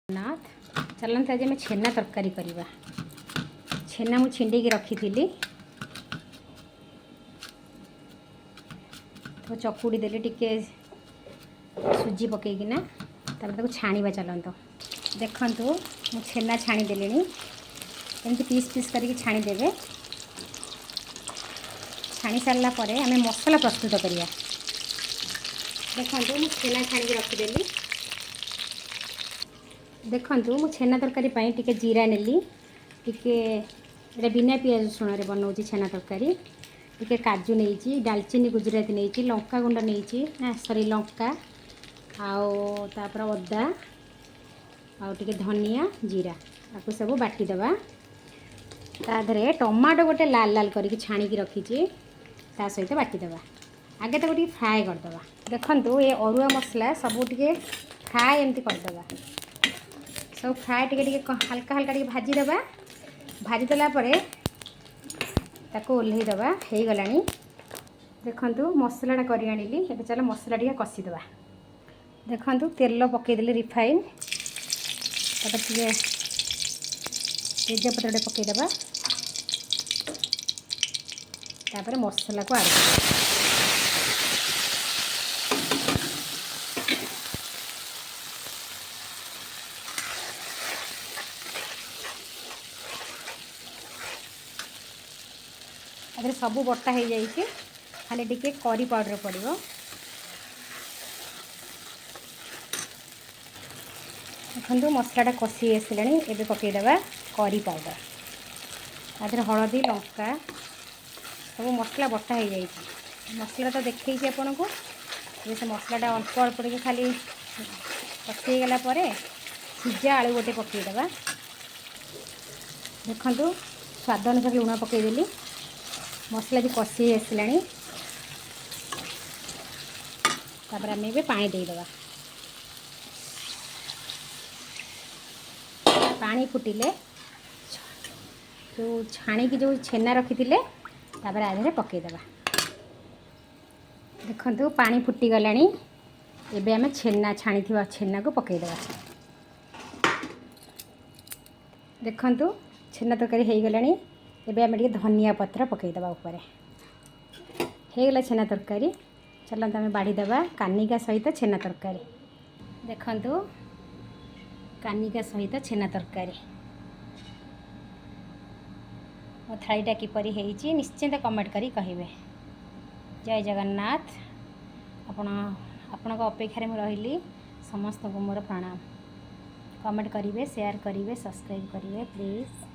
नाथ चलते आज आम छेना तरकारी करवा। छेना मुझे छिंडी रखी थी तो चकुड़ी देली टिके सुजी पकईकिना छाणीबा। चलत देखु मु छेना छाणी देली एमती पीस पीस करके छाणीदेवे। छाणी सारा पर आम मसला प्रस्तुत करवा। देखु मु छेना छाणी रखीदेली। देखु मु छेना तरकारी टिके जीरा नेली टिके बिना पियाज रसुण बनाऊँगी छेना तरकारी। टिके काजू नहीं डालचीनी गुजराती नहीं लंका गुंड नहीं सॉरी लंका आपर अदा आटे धनिया जीरा आपको सब बाटीदेवा। ताधरे टमाटो गोटे लाल लाल करके छाणी रखी ता सहित बाटीदेवा। आगे तो फ्राए करदे। देखु ये अरुआ मसला सब टे फ्राए एमती करदे। सब फ्राए टिके हल्का हल्का टिके भाजीदेवा। भाजीदेला ताको ओल्लैदेवा हो गला। देखु मसलाटा कर आनिली। ए चल मसला टे कषिदेवा। देखु तेल पकईदेली रिफाइन टे तेजपत्र पकईदेवा। तापर मसला को आड़ अगर सब बटा हो जाए खाली टिके करी पाउडर पड़ो। देखो मसलाटा कषि आसला। एबे पकईदेवा करी पाउडर आधे हलदी लंका सब मसला बटा हो जाए। मसला तो देखी आपन को से मसलाटा अल्प अल्प टिके खाली कषि गला सिझा आलू गोटे पकईदेवा। देखु स्वाद अनुसार लुण पकईदेली। मसला भी कषि आसला। तापर आम ए पानी देदेवा। पानी फुटिले जो छाणी की जो छेना रखी थे तापर आधे पकईदेवा। देखु पानी फुटीगला। एबे आम छेना छाणी छेना को पकईदेवा। देखु छेना तरकारी हो गला। एबे आम धनिया पत्र पकईदेवा ऊपर हो गला छेना तरकारी। चलते आम बाढ़ीदेवा कानिका सहित छेना तरकारी। देखु कानिका सहित छेना तरकारी मो थालीटा किपरि होईची निश्चिंत कमेंट करी कहिबे। जय जगन्नाथ। आपणक अपेक्षा में रही समस्त को मोर प्रणाम। कमेंट करेंगे शेयर करेंगे सब्सक्राइब करेंगे प्लीज़।